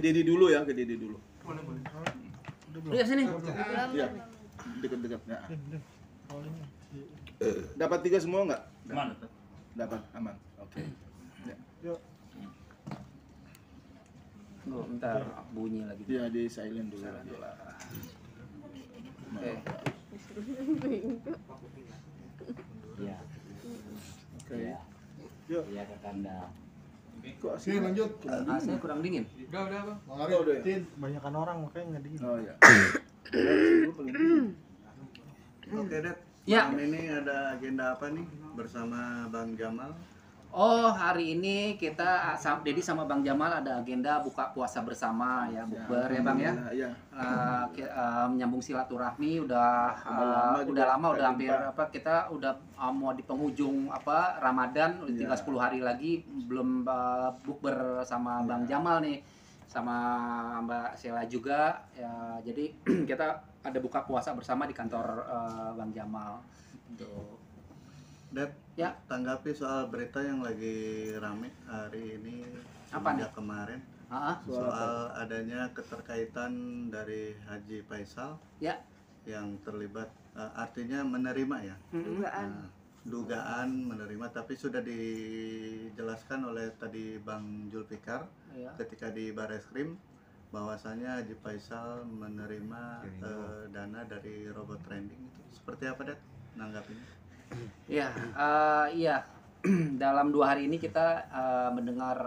Dedi dulu ya, ke Dedi dulu. Boleh. Iya sini. Iya. Dekat-dekat. Ya. Dapat 3 semua nggak? Aman. Dapat, aman. Oke. Ya. Oh, bentar bunyi lagi. Dia di silent dulu. Oke. Iya. Oke. Iya. Yuk. Iya ke kandang. Kok Oke, asli lanjut. AC kurang dingin. Udah Bang. Bang Arif, Oh, udah ya? Tin, banyakan orang makanya nggak dingin. Oh ya. Oke, Det. Ya. Malam ini ada agenda apa nih bersama Bang Jamal? Oh, hari ini kita Dedi sama Bang Jamal ada agenda buka puasa bersama ya, bukber ya Bang ya. Iya. Menyambung silaturahmi udah lama udah hampir kita udah mau di penghujung Ramadan, udah tinggal 10 hari lagi belum bukber sama Bang Jamal nih, sama Mbak Sheila juga ya. Jadi kita ada buka puasa bersama di kantor Bang Jamal. Tuh. Det, Ya. tanggapi soal berita yang lagi rame hari ini Apa sejak kemarin soal adanya keterkaitan dari Haji Faisal Ya. yang terlibat, artinya menerima ya. Dugaan. Nah, dugaan menerima, tapi sudah dijelaskan oleh tadi Bang Julfikar Ya. ketika di Bareskrim bahwasanya Haji Faisal menerima dana dari robot trading itu. Seperti apa, Det? Nanggapinya? Ya, iya. Dalam 2 hari ini kita mendengar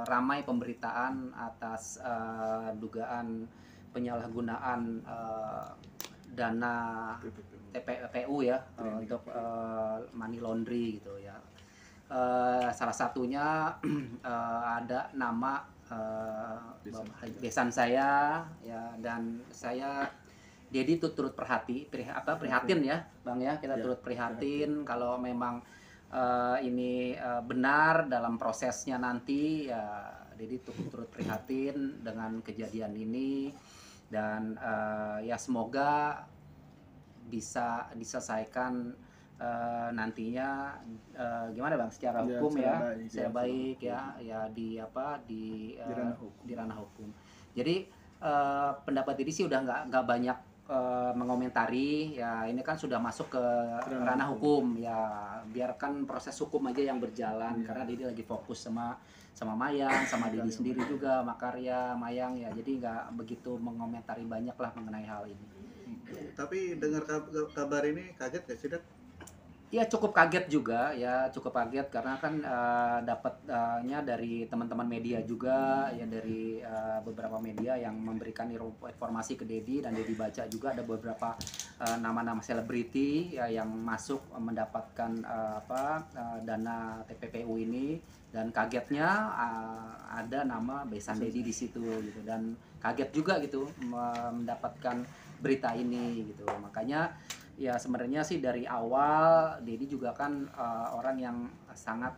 ramai pemberitaan atas dugaan penyalahgunaan dana TPPU ya untuk money laundry gitu ya. Salah satunya ada nama besan saya ya, dan saya Dedi tuh turut prihatin ya Bang ya, kita turut prihatin kalau memang ini benar dalam prosesnya nanti ya. Dedi turut prihatin dengan kejadian ini, dan ya semoga bisa diselesaikan nantinya gimana Bang secara hukum ya, secara baik ya di ranah hukum. Jadi pendapat Dedi sih udah nggak banyak mengomentari ya, ini kan sudah masuk ke ranah hukum ya, biarkan proses hukum aja yang berjalan karena Dedi lagi fokus sama Mayang, sama Dedi sendiri juga Makarya Mayang ya, jadi nggak begitu mengomentari banyak lah mengenai hal ini. Tapi dengar kabar ini kaget gak sih, Det? Ya cukup kaget juga ya, cukup kaget karena kan dapatnya dari teman-teman media juga ya, dari beberapa media yang memberikan informasi ke Dedi, dan Dedi baca juga ada beberapa nama-nama selebriti ya yang masuk mendapatkan dana TPPU ini, dan kagetnya ada nama besan Dedi di situ gitu, dan kaget juga gitu mendapatkan berita ini gitu. Makanya ya sebenarnya sih dari awal Dedi juga kan orang yang sangat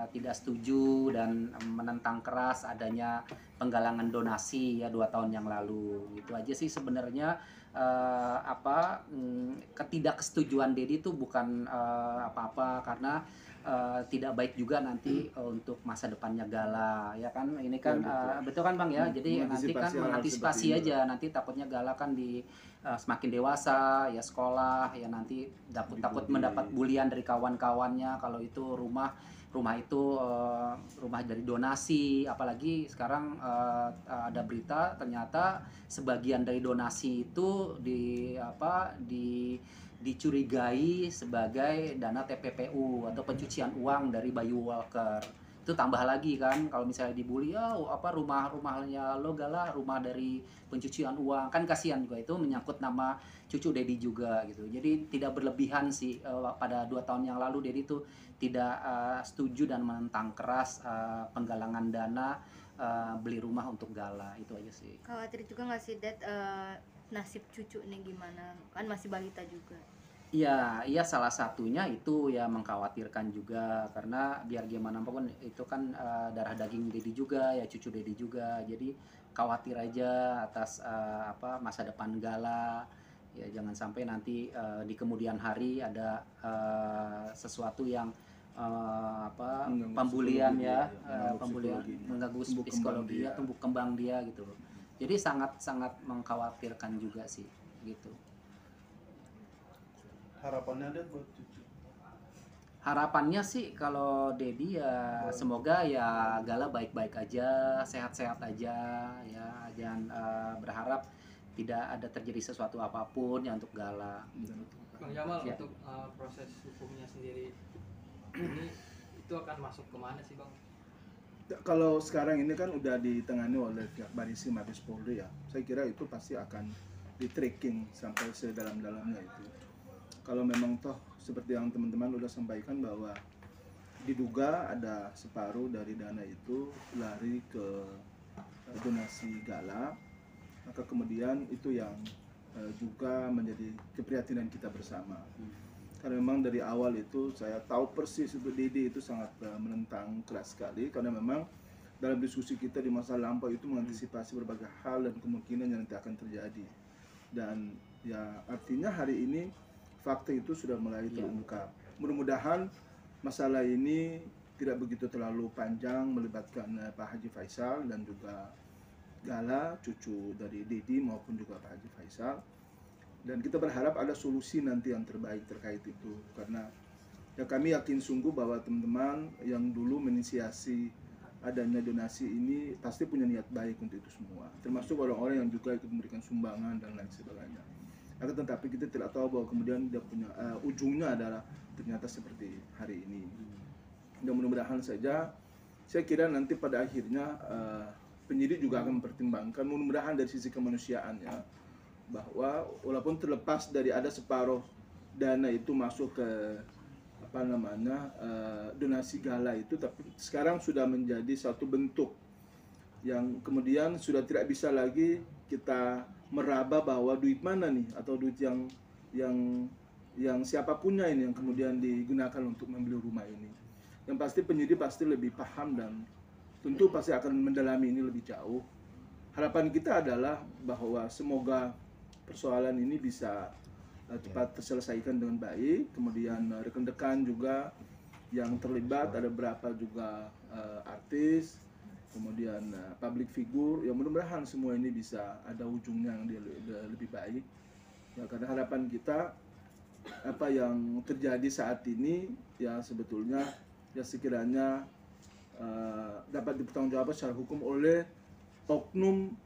tidak setuju dan menentang keras adanya penggalangan donasi ya 2 tahun yang lalu. Itu aja sih sebenarnya ketidaksetujuan Dedi itu bukan apa-apa, karena tidak baik juga nanti untuk masa depannya Gala ya kan, ini kan betul kan Bang ya, jadi nanti kan mengantisipasi aja, nanti takutnya Gala kan semakin dewasa ya, sekolah ya, nanti takut mendapat bulian dari kawan-kawannya kalau itu rumah itu rumah dari donasi, apalagi sekarang ada berita ternyata sebagian dari donasi itu dicurigai sebagai dana TPPU atau pencucian uang dari Bayu Walker. Itu tambah lagi kan kalau misalnya dibully rumahnya lo Gala rumah dari pencucian uang, kan kasihan juga, itu menyangkut nama cucu Dedi juga gitu. Jadi tidak berlebihan sih, pada 2 tahun yang lalu Dedi tuh tidak setuju dan menentang keras penggalangan dana beli rumah untuk Gala, itu aja sih. Khawatir juga nggak sih, Det, nasib cucu nih gimana? Kan masih balita juga. Iya salah satunya itu ya mengkhawatirkan juga, karena biar gimana pun itu kan darah daging Dedi juga ya, cucu Dedi juga. Jadi khawatir aja atas masa depan Gala. Ya jangan sampai nanti di kemudian hari ada sesuatu yang Mengganggu pembulian psikologi ya, dia, mengganggu pembulian, psikologinya. mengganggu Tumbuh kembang psikologi dia. tumbuh kembang dia gitu loh. Jadi sangat mengkhawatirkan juga sih gitu. Harapannya ada buat cucu. Harapannya sih kalau Dedi ya semoga ya Gala baik-baik aja, sehat-sehat aja ya, jangan berharap tidak ada terjadi sesuatu apapun ya untuk Gala. Bang Jamal, Ya. untuk proses hukumnya sendiri ini itu akan masuk kemana sih Bang? Ya, kalau sekarang ini kan udah ditangani oleh pihak Barisi Mabes Polri ya, saya kira itu pasti akan di tracking sampai sedalam-dalamnya itu. Kalau memang toh seperti yang teman-teman udah sampaikan bahwa diduga ada separuh dari dana itu lari ke donasi Gala, maka kemudian itu yang juga menjadi keprihatinan kita bersama. Karena memang dari awal itu saya tahu persis itu Dede itu sangat menentang keras sekali, karena memang dalam diskusi kita di masa lampau itu mengantisipasi berbagai hal dan kemungkinan yang nanti akan terjadi. Dan ya artinya hari ini fakta itu sudah mulai terungkap. Mudah-mudahan masalah ini tidak begitu terlalu panjang, melibatkan Pak Haji Faisal dan juga Gala, cucu dari Dedi maupun juga Pak Haji Faisal. Dan kita berharap ada solusi nanti yang terbaik terkait itu, karena ya kami yakin sungguh bahwa teman-teman yang dulu menginisiasi adanya donasi ini pasti punya niat baik untuk itu semua, termasuk orang-orang yang juga ikut memberikan sumbangan dan lain sebagainya. Akan tetapi kita tidak tahu bahwa kemudian dia punya ujungnya adalah ternyata seperti hari ini. Dan mudah-mudahan saja, saya kira nanti pada akhirnya penyidik juga akan mempertimbangkan, mudah-mudahan dari sisi kemanusiaannya, bahwa walaupun terlepas dari ada separuh dana itu masuk ke donasi Gala itu, tapi sekarang sudah menjadi satu bentuk yang kemudian sudah tidak bisa lagi kita meraba bahwa duit mana nih, atau duit yang siapapunnya ini yang kemudian digunakan untuk membeli rumah ini. Yang pasti penyidik pasti lebih paham dan tentu pasti akan mendalami ini lebih jauh. Harapan kita adalah bahwa semoga persoalan ini bisa cepat terselesaikan dengan baik. Kemudian rekan-rekan juga yang terlibat, ada berapa juga artis, kemudian public figure, ya mudah-mudahan semua ini bisa ada ujungnya yang lebih baik ya, karena harapan kita apa yang terjadi saat ini ya sebetulnya ya sekiranya dapat dipertanggungjawabkan secara hukum oleh oknum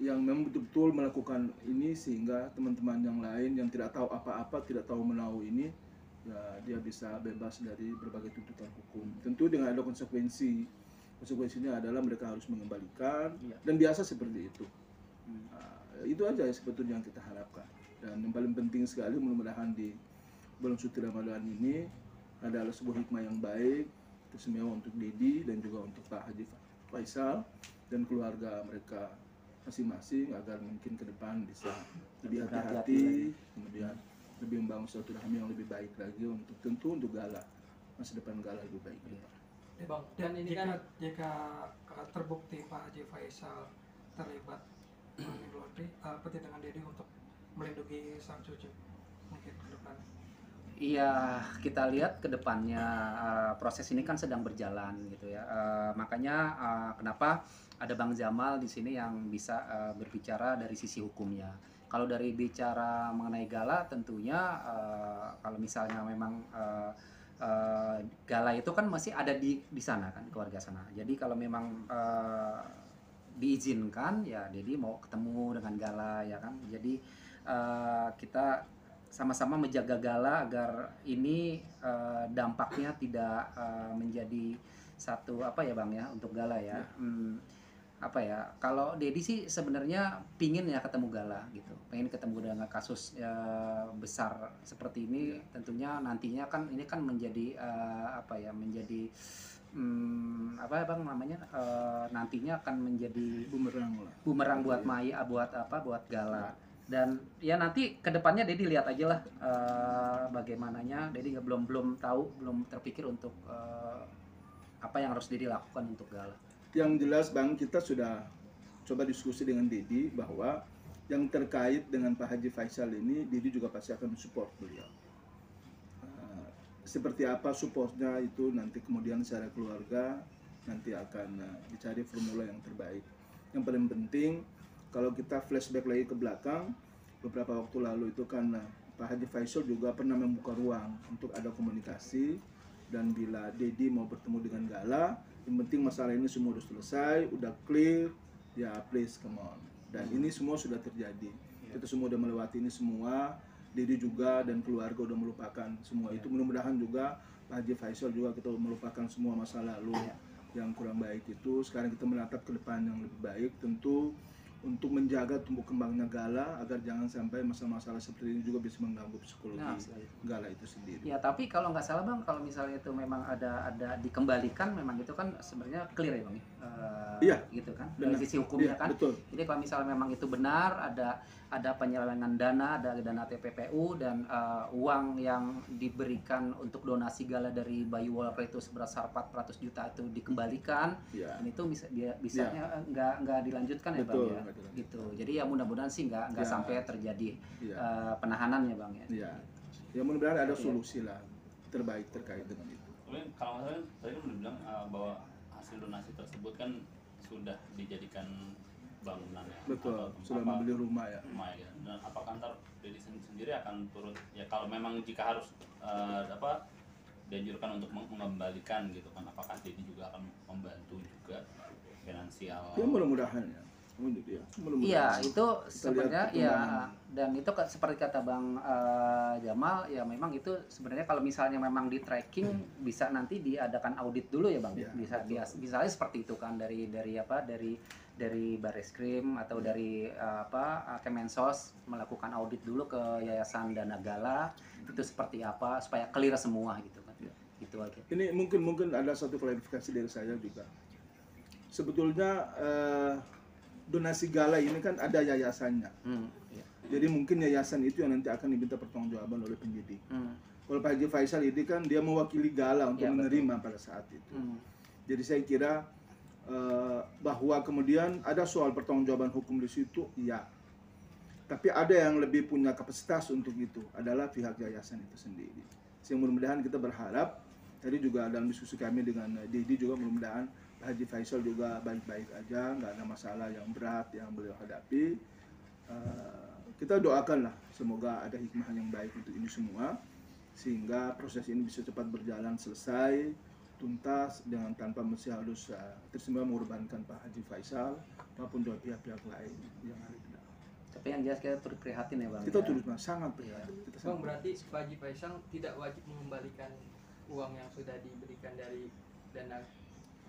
yang memang betul-betul melakukan ini, sehingga teman-teman yang lain yang tidak tahu apa-apa, tidak tahu menahu ini, ya dia bisa bebas dari berbagai tuntutan hukum. Tentu dengan ada konsekuensi. Konsekuensinya adalah mereka harus mengembalikan, dan biasa seperti itu. Itu aja sebetulnya yang kita harapkan. Dan yang paling penting sekali, mudah-mudahan di bulan suci Ramadan ini adalah sebuah hikmah yang baik, istimewa untuk Dedi dan juga untuk Pak Haji Faisal dan keluarga mereka masing-masing, agar mungkin ke depan bisa lebih hati-hati, kemudian lebih membangun silaturahmi yang lebih baik lagi untuk tentu untuk Gala, masa depan Gala lebih baik ke depan. Bang, dan ini jika terbukti Pak Haji Faisal terlibat money laundering, apa dengan Dedi untuk melindungi sang cucu mungkin ke depan? Iya, kita lihat ke depannya, proses ini kan sedang berjalan gitu ya. Makanya kenapa ada Bang Jamal di sini yang bisa berbicara dari sisi hukumnya. Kalau dari bicara mengenai Gala, tentunya kalau misalnya memang Gala itu kan masih ada di sana kan, keluarga sana. Jadi kalau memang diizinkan, ya Dedi mau ketemu dengan Gala ya kan. Jadi kita sama-sama menjaga Gala agar ini dampaknya tidak menjadi satu apa ya Bang ya untuk Gala ya. Apa ya, kalau Dedi sih sebenarnya pingin ya ketemu Gala gitu, pengen ketemu dengan kasus besar seperti ini. Tentunya nantinya kan ini kan menjadi apa ya, menjadi apa Bang namanya, nantinya akan menjadi bumerang buat Maya, buat Gala. Dan ya nanti kedepannya Dedi lihat aja lah bagaimananya. Dedi belum tahu, belum terpikir untuk apa yang harus Dedi lakukan untuk Gala. Yang jelas Bang, kita sudah coba diskusi dengan Dedi bahwa yang terkait dengan Pak Haji Faisal ini, Dedi juga pasti akan support beliau. seperti apa supportnya itu nanti kemudian secara keluarga nanti akan dicari formula yang terbaik. Yang paling penting kalau kita flashback lagi ke belakang, beberapa waktu lalu itu kan Pak Haji Faisal juga pernah membuka ruang untuk ada komunikasi, dan bila Dedi mau bertemu dengan Gala, yang penting masalah ini semua sudah selesai, udah clear, ya please come on. Dan ini semua sudah terjadi. Kita semua udah melewati ini semua. Dedi juga dan keluarga udah melupakan semua itu. Mudah-mudahan juga Pak Haji Faisal juga kita melupakan semua masa lalu yang kurang baik itu. Sekarang kita menatap ke depan yang lebih baik, tentu untuk menjaga tumbuh kembangnya Gala agar jangan sampai masalah-masalah seperti ini juga bisa mengganggu psikologi Gala itu sendiri. Ya, tapi kalau nggak salah Bang, kalau misalnya itu memang ada dikembalikan, memang itu kan sebenarnya clear ya Bang. Iya. Gitu kan. Dari sisi hukumnya kan. Betul. Jadi kalau misalnya memang itu benar, ada penyelewengan dana, ada dana TPPU dan uang yang diberikan untuk donasi Gala dari Bayu Wolper itu sebesar 400 juta itu dikembalikan, Ya. dan itu bisa nggak dilanjutkan ya Bang Betul, ya. nggak dilanjutkan. Gitu. Jadi ya mudah-mudahan sih nggak Ya. sampai terjadi Ya. penahanan ya Bang ya. Ya. Ya mudah-mudahan ada solusi lah terbaik terkait dengan itu. Tapi kalau nggak salah tadi kan udah bilang bahwa hasil donasi tersebut kan sudah dijadikan bangunan ya. Betul, atau sudah apa, membeli rumah ya. rumah ya. Dan apakah ntar Dedi sendiri akan turut ya kalau memang jika harus dianjurkan untuk mengembalikan gitu kan, apakah Dedi juga akan membantu juga finansial? Ya mudah-mudahan ya. Mudah-mudahan. Iya, itu Kita sebenarnya lihat ya, perkembangan. dan itu seperti kata Bang Jamal ya, memang itu sebenarnya kalau misalnya memang di tracking bisa nanti diadakan audit dulu ya Bang. Ya, Misalnya seperti itu kan dari Barreskrim atau dari Kemensos melakukan audit dulu ke Yayasan Dana Gala itu seperti apa supaya clear semua gitu kan. Ya. Gitu aja. Ini mungkin ada satu klarifikasi dari saya juga. Sebetulnya donasi Gala ini kan ada yayasannya. Iya. Jadi mungkin yayasan itu yang nanti akan diminta pertanggungjawaban oleh penyidik. Kalau Pak Haji Faisal ini kan dia mewakili Gala untuk Ya, menerima pada saat itu. Hmm. Jadi saya kira bahwa kemudian ada soal pertanggungjawaban hukum di situ, iya. Tapi ada yang lebih punya kapasitas untuk itu adalah pihak yayasan itu sendiri. Sehingga mudah-mudahan kita berharap, tadi juga dalam diskusi kami dengan Dedi juga mudah-mudahan Pak Haji Faisal juga baik-baik aja, nggak ada masalah yang berat yang beliau hadapi. Kita doakanlah semoga ada hikmah yang baik untuk ini semua, sehingga proses ini bisa cepat berjalan selesai, tuntas dengan tanpa mesti harus tersimpan mengorbankan Pak Haji Faisal maupun juga pihak-pihak lain yang ada di dalam. Tapi yang jelas kita turut prihatin ya Bang. Kita ya. turut sangat prihatin. Kita Bang, sangat berarti Pak Haji Faisal tidak wajib mengembalikan uang yang sudah diberikan dari dana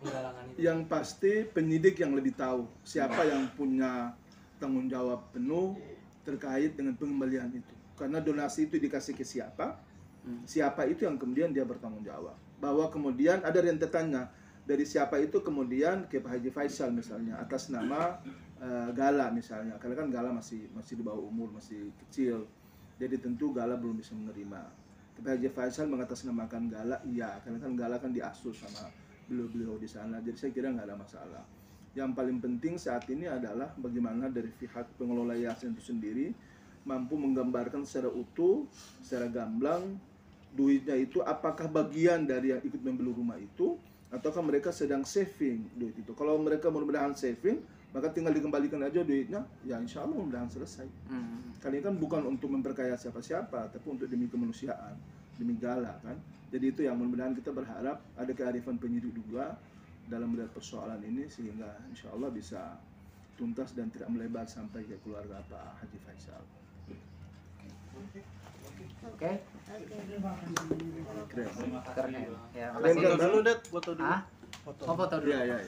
penggalangan itu? Yang pasti penyidik yang lebih tahu siapa yang punya tanggung jawab penuh terkait dengan pengembalian itu. Karena donasi itu dikasih ke siapa, siapa itu yang kemudian dia bertanggung jawab. Bahwa kemudian ada rentetannya dari siapa itu kemudian ke Pak Haji Faisal misalnya atas nama Gala misalnya, karena kan Gala masih di bawah umur, masih kecil, jadi tentu Gala belum bisa menerima. Tapi Haji Faisal mengatasnamakan Gala, iya, karena kan Gala kan diasuh sama beliau-beliau di sana, jadi saya kira nggak ada masalah. Yang paling penting saat ini adalah bagaimana dari pihak pengelola yayasan itu sendiri mampu menggambarkan secara utuh, secara gamblang duitnya itu apakah bagian dari yang ikut membeli rumah itu ataukah mereka sedang saving duit itu. Kalau mereka mudah-mudahan saving, maka tinggal dikembalikan aja duitnya, ya insya Allah mudah-mudahan selesai. Kali ini kan bukan untuk memperkaya siapa-siapa, tapi untuk demi kemanusiaan, demi Gala kan. Jadi itu yang mudah-mudahan kita berharap ada kearifan penyidik juga dalam melihat persoalan ini sehingga insya Allah bisa tuntas dan tidak melebar sampai ke keluarga Pak Haji Faisal. Oke. Keren. Keren. Ya, Keren, makasih. kan? Dulu, Det, foto dulu. Ah? Foto. Oh, foto dulu. Ya.